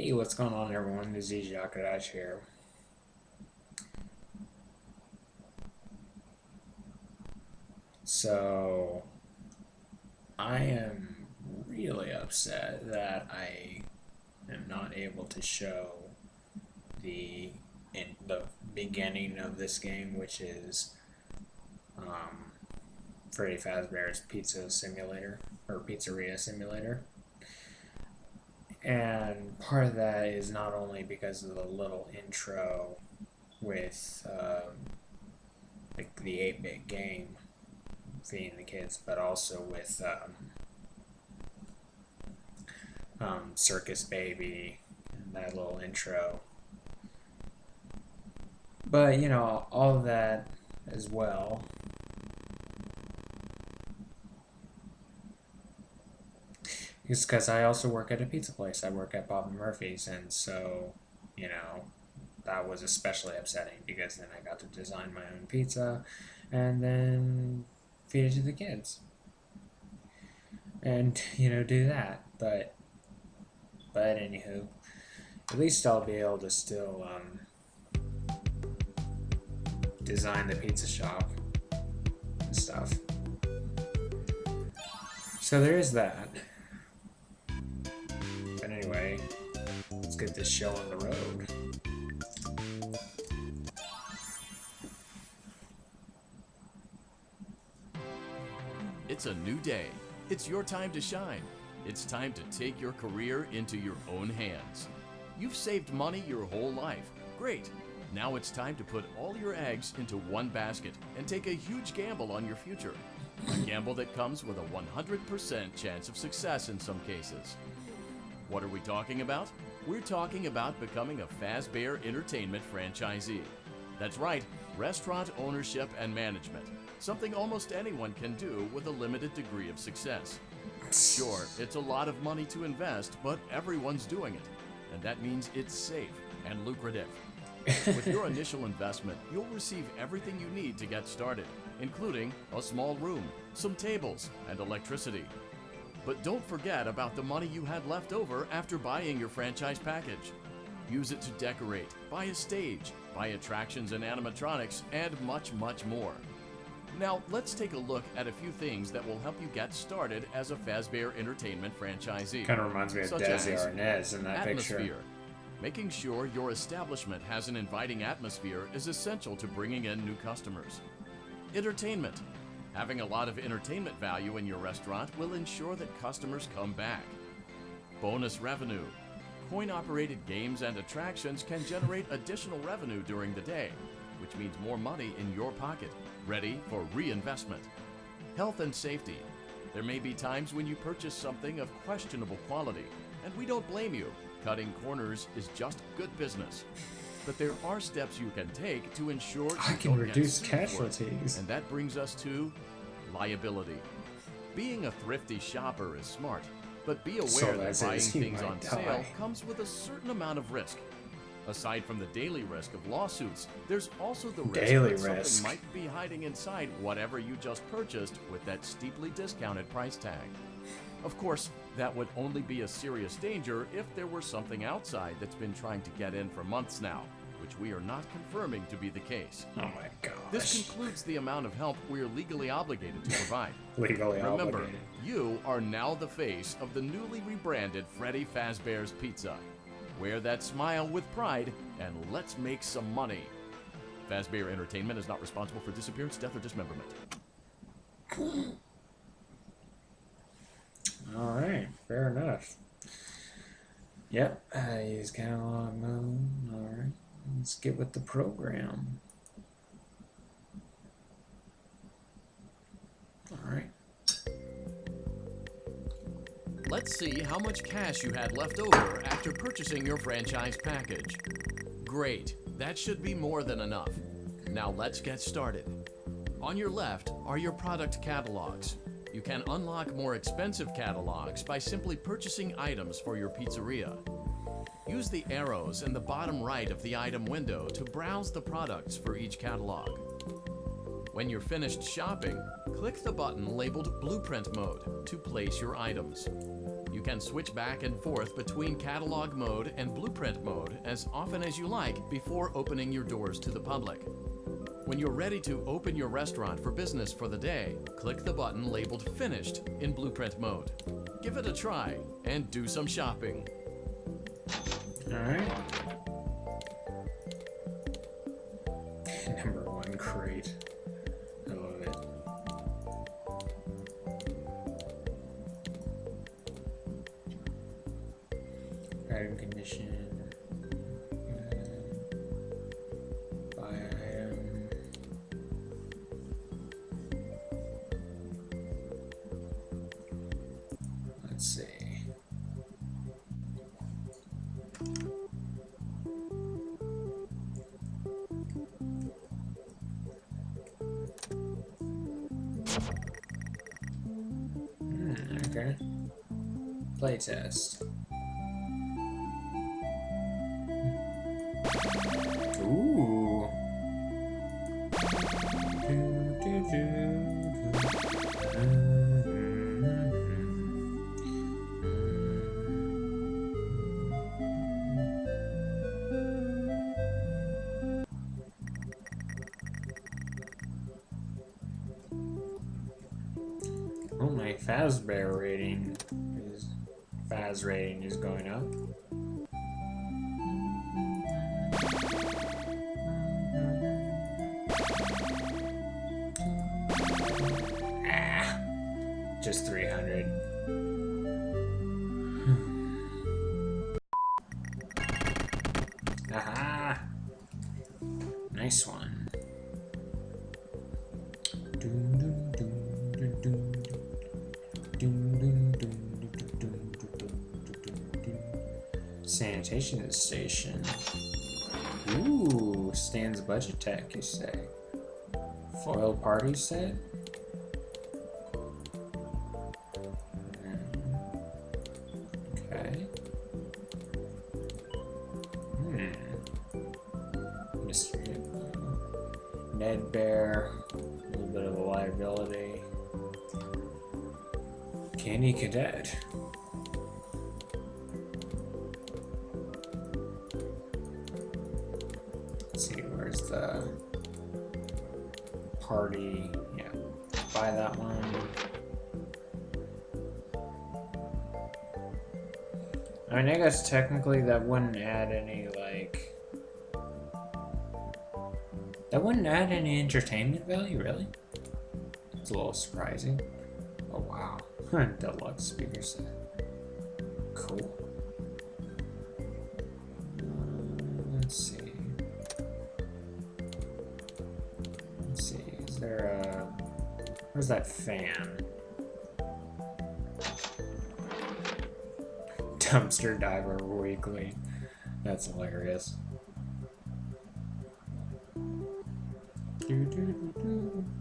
Hey, what's going on, everyone? This is Izsak here. So, I am really upset that I am not able to show the beginning of this game, which is Freddy Fazbear's Pizza Simulator or Pizzeria Simulator. And part of that is not only because of the little intro with like the 8-bit game feeding the kids, but also with Circus Baby and that little intro. But you know, all of that as well. It's because I also work at a pizza place. I work at Bob and Murphy's, and so, you know, that was especially upsetting because then I got to design my own pizza and then feed it to the kids. And, you know, do that. But anywho, at least I'll be able to still design the pizza shop and stuff. So there is that. But anyway, let's get this show on the road. It's a new day. It's your time to shine. It's time to take your career into your own hands. You've saved money your whole life. Great. Now it's time to put all your eggs into one basket and take a huge gamble on your future. A gamble that comes with a 100% chance of success in some cases. What are we talking about? We're talking about becoming a Fazbear Entertainment franchisee. That's right, restaurant ownership and management. Something almost anyone can do with a limited degree of success. Sure, it's a lot of money to invest, but everyone's doing it. And that means it's safe and lucrative. With your initial investment, you'll receive everything you need to get started, including a small room, some tables, and electricity. But don't forget about the money you had left over after buying your franchise package. Use it to decorate, buy a stage, buy attractions and animatronics, and much, much more. Now, let's take a look at a few things that will help you get started as a Fazbear Entertainment franchisee. Kind of reminds me of Desi Arnaz in that atmosphere. picture. Making sure your establishment has an inviting atmosphere is essential to bringing in new customers. Entertainment. Having a lot of entertainment value in your restaurant will ensure that customers come back. Bonus revenue. Coin-operated games and attractions can generate additional revenue during the day, which means more money in your pocket, ready for reinvestment. Health and safety. There may be times when you purchase something of questionable quality, and we don't blame you. Cutting corners is just good business. But there are steps you can take to ensure you I can don't reduce get sued for it. casualties. And that brings us to liability. Being a thrifty shopper is smart, but be aware So that as buying is, you things might on die. sale comes with a certain amount of risk. Aside from the daily risk of lawsuits, there's also the risk Daily that something risk. might be hiding inside whatever you just purchased with that steeply discounted price tag. Of course, that would only be a serious danger if there were something outside that's been trying to get in for months now, which we are not confirming to be the case. Oh my gosh. This concludes the amount of help we're legally obligated to provide. Legally Remember, obligated. you are now the face of the newly rebranded Freddy Fazbear's Pizza. Wear that smile with pride, and let's make some money. Fazbear Entertainment is not responsible for disappearance, death, or dismemberment. Alright, fair enough. Yep, use catalog mode. Alright, let's get with the program. Alright. Let's see how much cash you had left over after purchasing your franchise package. Great, that should be more than enough. Now let's get started. On your left are your product catalogs. You can unlock more expensive catalogs by simply purchasing items for your pizzeria. Use the arrows in the bottom right of the item window to browse the products for each catalog. When you're finished shopping, click the button labeled Blueprint Mode to place your items. You can switch back and forth between catalog mode and blueprint mode as often as you like before opening your doors to the public. When you're ready to open your restaurant for business for the day, click the button labeled Finished in blueprint mode. Give it a try and do some shopping. Alright. Number 1 crate. I love it. Item condition. Buy item. Let's see. Okay. Playtest. Ooh. Oh, my Fazbear rating is Faz rating is going up. Ah, just 300. Aha! Nice one. Sanitation station. Ooh, Stan's budget tech, you say? Foil party set? Okay. Mystery. Ned Bear. A little bit of a liability. Candy Cadet. Let's see, where's the party? Yeah, buy that one. I mean, I guess technically that wouldn't add any, like... That wouldn't add any entertainment value, really? It's a little surprising. Oh, wow. Deluxe speaker set. Cool. Let's see. Let's see. Is there a... Where's that fan? Dumpster Diver Weekly. That's hilarious.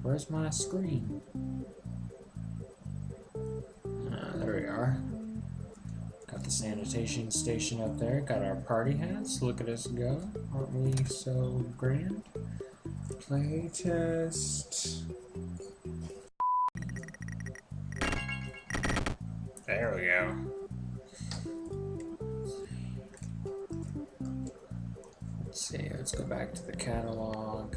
Where's my screen? There we are. Got the sanitation station up there. Got our party hats. Look at us go. Aren't we so grand? Playtest. There we go. Let's see. Let's go back to the catalog.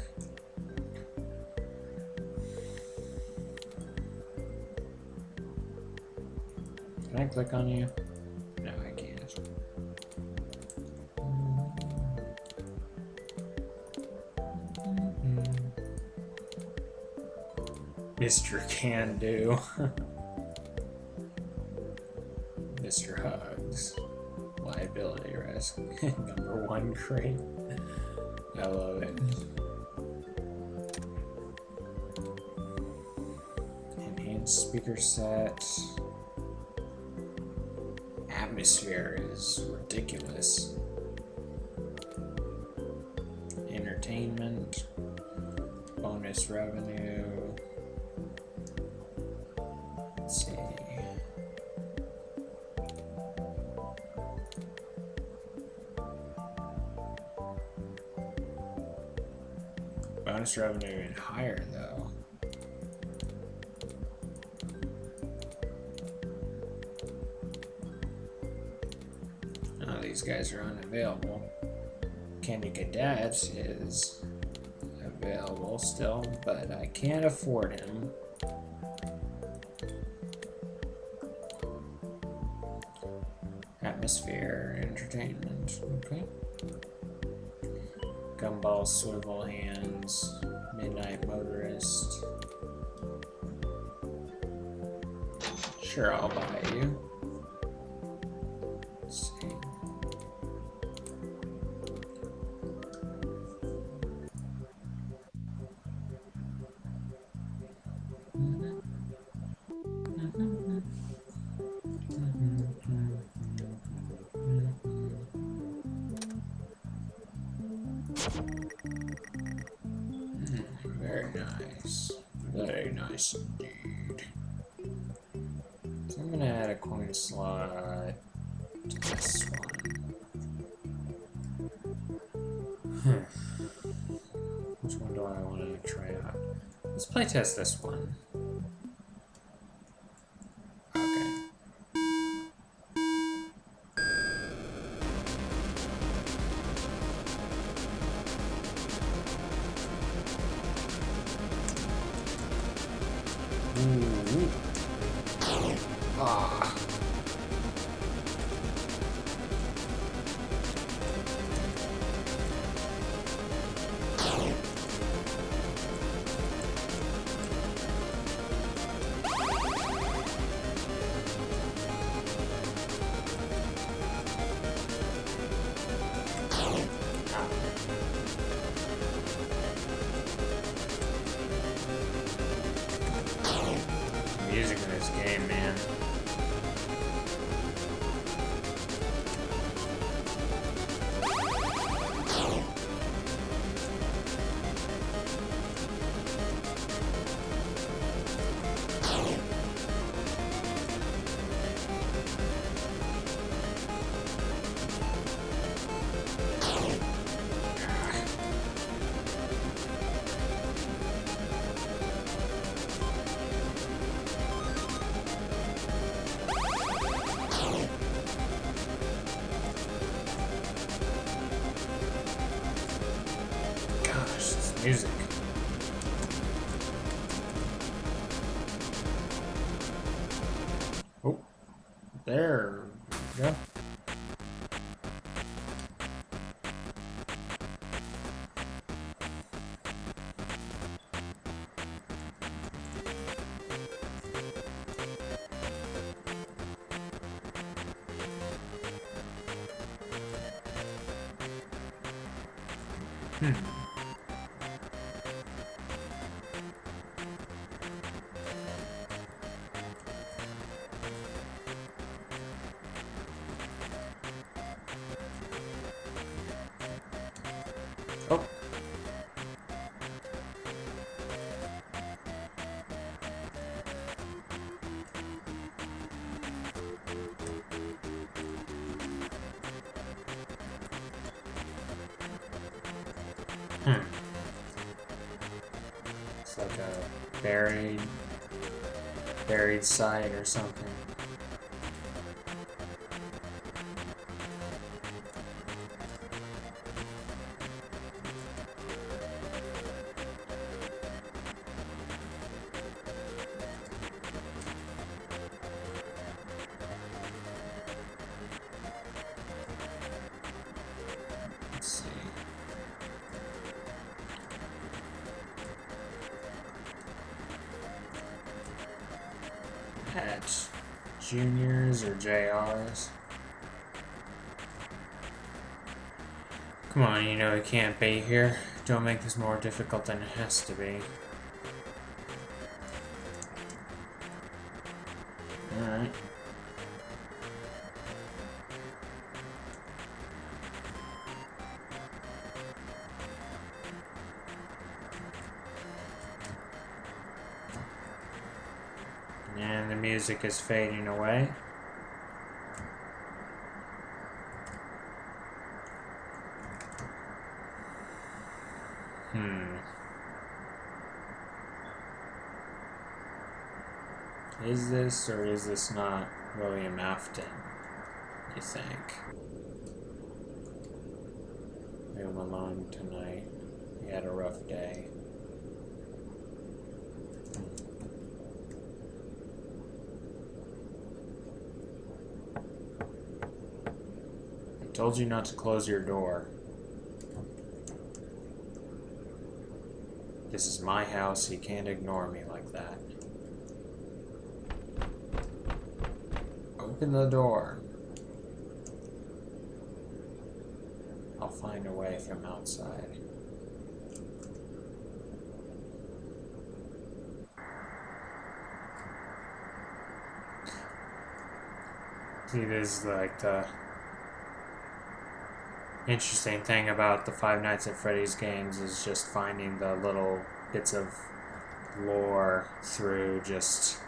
Can I click on you? No, I can't. Mr. Can Do. Mr. Hugs. Liability risk. Number 1 crate. I love it. Enhanced speaker set. Atmosphere is ridiculous. Entertainment. Bonus revenue. Let's see. Bonus revenue even higher though. guys are unavailable. Candy Cadet is available still, but I can't afford him. Atmosphere, entertainment, okay. Gumball, Swivel Hands, Midnight Motorist. Sure, I'll buy you. Let's see. Very nice. Very nice indeed. So I'm gonna add a coin slot to this one. Which one do I want to try out? Let's play test this one. Okay. Ooh. Ah. Music in this game, man. Music. Oh, there we go. Oh. It's like a buried site or something. Let's see. Patch juniors or JRs. Come on, you know it can't be here. Don't make this more difficult than it has to be. Alright. And the music is fading away. Is this or is this not William Afton, you think? Leave him alone tonight. He had a rough day. I told you not to close your door. This is my house. He can't ignore me like that. Open the door. I'll find a way from outside. See, this is like the interesting thing about the Five Nights at Freddy's games is just finding the little bits of lore through just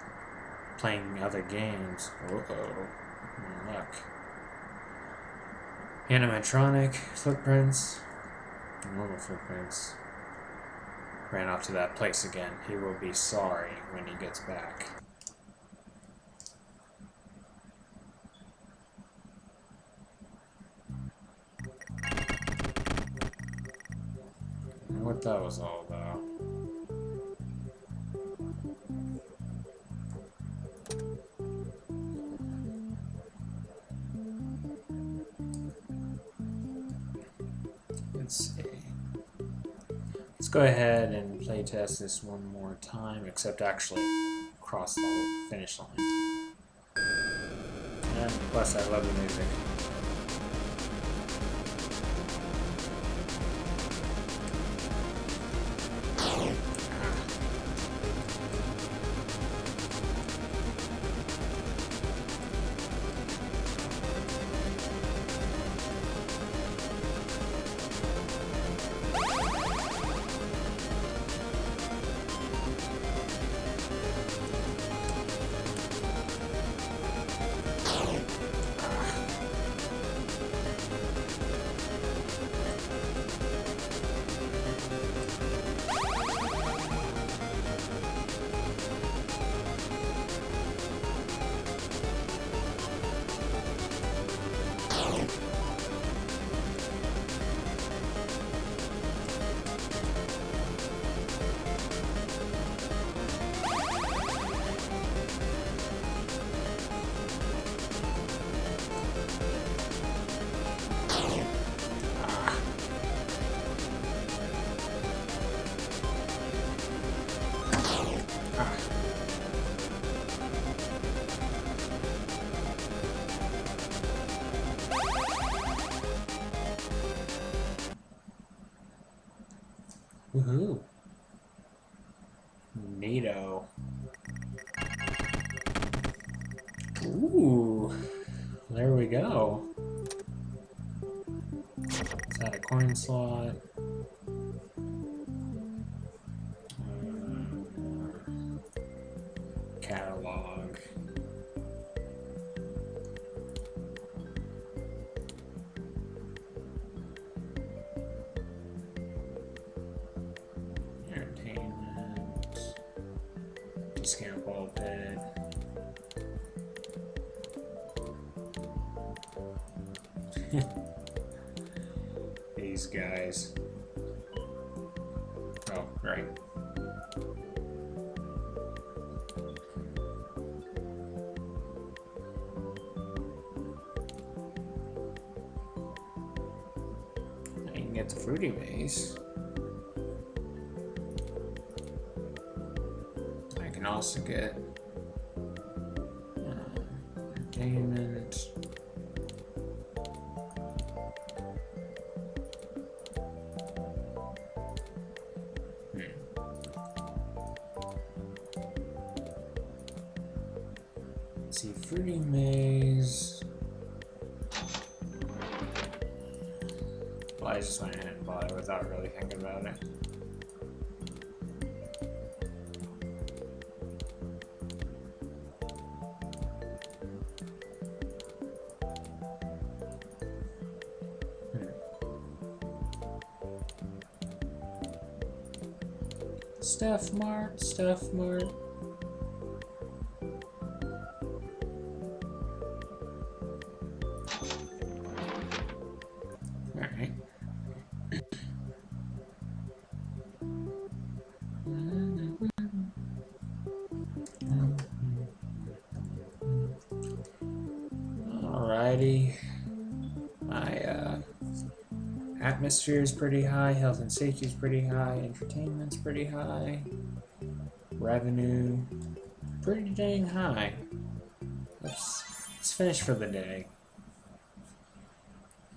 playing other games. Uh-oh. Look. Animatronic footprints. Normal footprints. Ran off to that place again. He will be sorry when he gets back. I wonder what that was all about. Let's see. Let's go ahead and play test this one more time, except actually cross the finish line. And plus, I love the music. Woohoo! Neato. Ooh, there we go. Is that a coin slot? Catalog. Entertainment. Discount ball pit. These guys. Oh, right. I can get the fruity maze. I can also get entertainment. Let's see, fruity maze. Well, I just went ahead and bought it without really thinking about it. Stuff Mart, Stuff Mart. Alright. Atmosphere is pretty high, health and safety is pretty high, entertainment's pretty high, revenue pretty dang high. Let's finish for the day.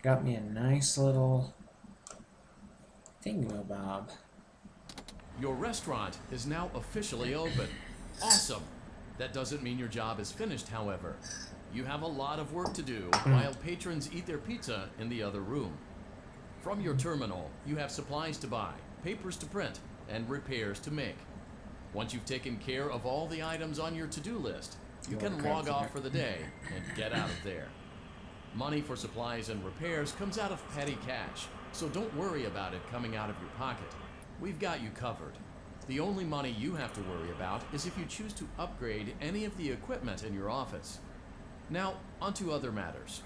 Got me a nice little thingamabob. Your restaurant is now officially open. Awesome! That doesn't mean your job is finished, however. You have a lot of work to do while patrons eat their pizza in the other room. From your terminal, you have supplies to buy, papers to print, and repairs to make. Once you've taken care of all the items on your to-do list, you can log off for the day and get out of there. Money for supplies and repairs comes out of petty cash, so don't worry about it coming out of your pocket. We've got you covered. The only money you have to worry about is if you choose to upgrade any of the equipment in your office. Now, onto other matters.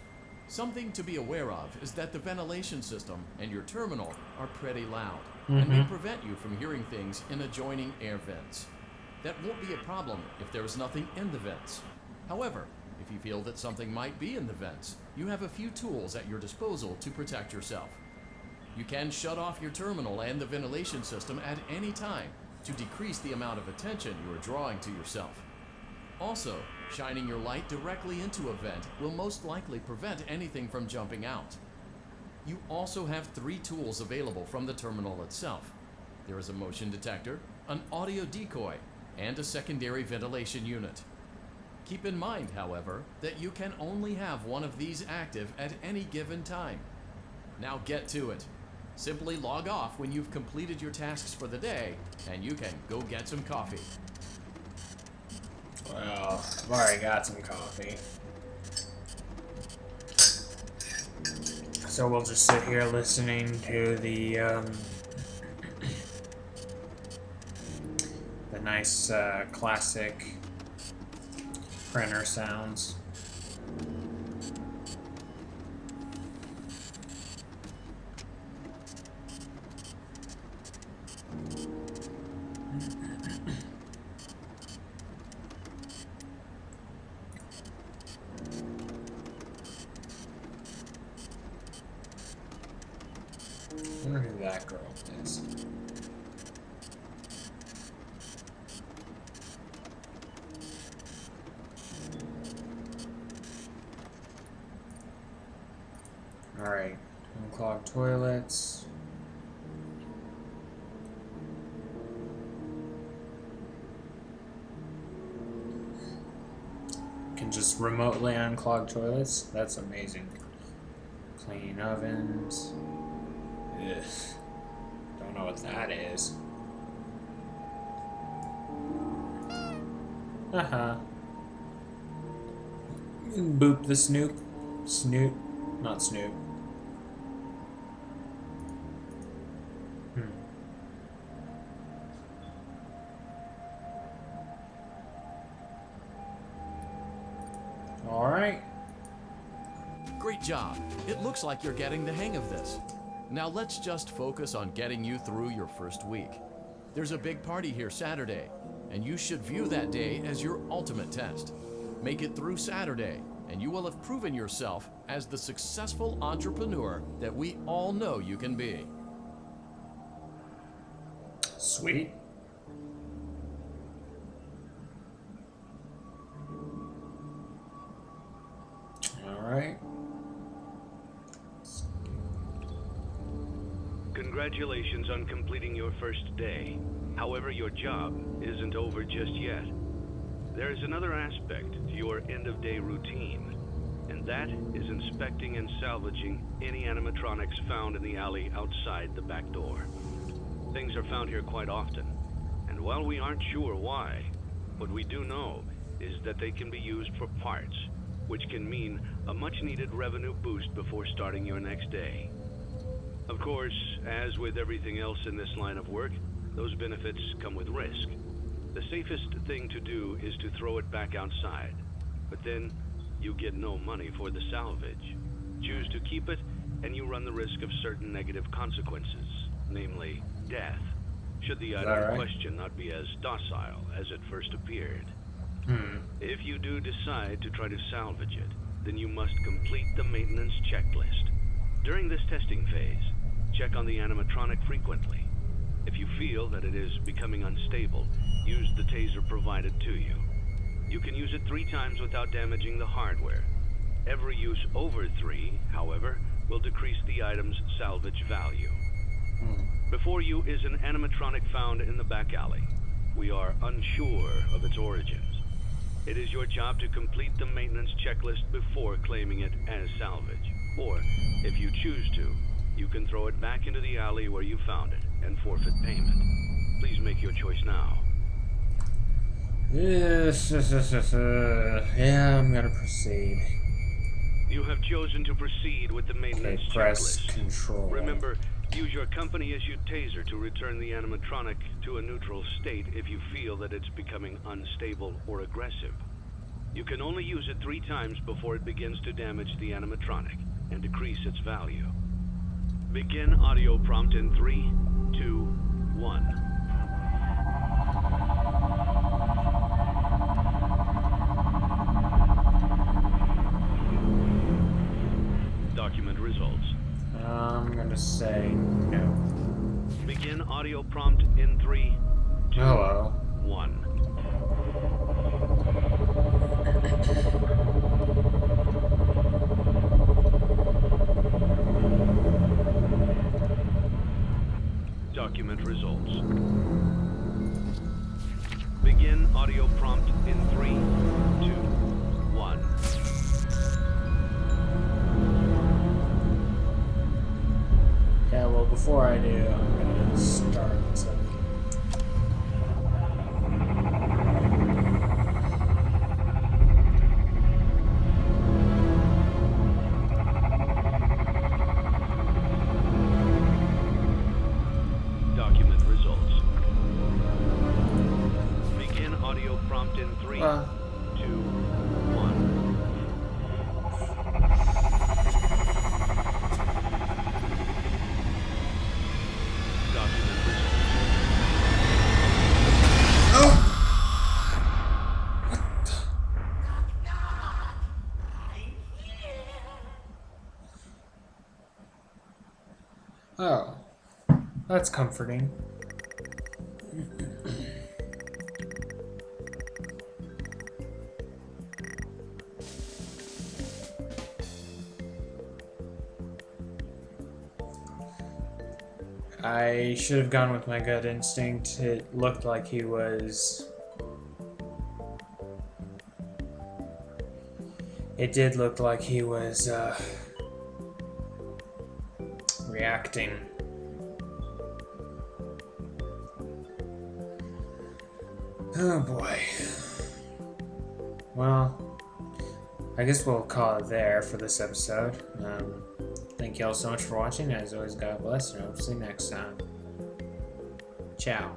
Something to be aware of is that the ventilation system and your terminal are pretty loud and may prevent you from hearing things in adjoining air vents. That won't be a problem if there is nothing in the vents. However, if you feel that something might be in the vents, you have a few tools at your disposal to protect yourself. You can shut off your terminal and the ventilation system at any time to decrease the amount of attention you are drawing to yourself. Also, shining your light directly into a vent will most likely prevent anything from jumping out. You also have 3 tools available from the terminal itself. There is a motion detector, an audio decoy, and a secondary ventilation unit. Keep in mind, however, that you can only have one of these active at any given time. Now get to it. Simply log off when you've completed your tasks for the day, and you can go get some coffee. Well, I've already got some coffee. So we'll just sit here listening to the nice classic printer sounds. I wonder who that girl is. Alright, unclog toilets. Can just remotely unclog toilets? That's amazing. Clean ovens. Ugh. Don't know what that is. Haha. Boop the Snoop. Snoop. Not Snoop. Alright. Great job. It looks like you're getting the hang of this. Now let's just focus on getting you through your first week. There's a big party here Saturday, and you should view that day as your ultimate test. Make it through Saturday, and you will have proven yourself as the successful entrepreneur that we all know you can be. Sweet. Alright. Congratulations on completing your first day. However, your job isn't over just yet. There is another aspect to your end-of-day routine, and that is inspecting and salvaging any animatronics found in the alley outside the back door. Things are found here quite often, and while we aren't sure why, what we do know is that they can be used for parts, which can mean a much-needed revenue boost before starting your next day. Of course, as with everything else in this line of work, those benefits come with risk. The safest thing to do is to throw it back outside, but then you get no money for the salvage. Choose to keep it, and you run the risk of certain negative consequences, namely death, should the item in question not be as docile as it first appeared. If you do decide to try to salvage it, then you must complete the maintenance checklist. During this testing phase, check on the animatronic frequently. If you feel that it is becoming unstable, use the taser provided to you. You can use it 3 times without damaging the hardware. Every use over 3, however, will decrease the item's salvage value. Before you is an animatronic found in the back alley. We are unsure of its origins. It is your job to complete the maintenance checklist before claiming it as salvage. Or, if you choose to, you can throw it back into the alley where you found it and forfeit payment. Please make your choice now. Yes, yeah, I'm gonna proceed. You have chosen to proceed with the maintenance Okay, press checklist. control. Remember, use your company-issued taser to return the animatronic to a neutral state if you feel that it's becoming unstable or aggressive. You can only use it 3 times before it begins to damage the animatronic and decrease its value. Begin audio prompt in 3, 2, 1. Document results. I'm gonna say no. Begin audio prompt in 3, 2, Hello. 1. Document results. Begin audio prompt in 3, 2, 1. Yeah, well, before I do, I'm gonna start some. Document results. Begin audio prompt in 3, 2, 1. Document results. Oh, that's comforting. I should have gone with my gut instinct. It looked like he was... It did look like he was, reacting. Oh boy. Well, I guess we'll call it there for this episode. Thank you all so much for watching. As always, God bless, and I'll see you next time. Ciao.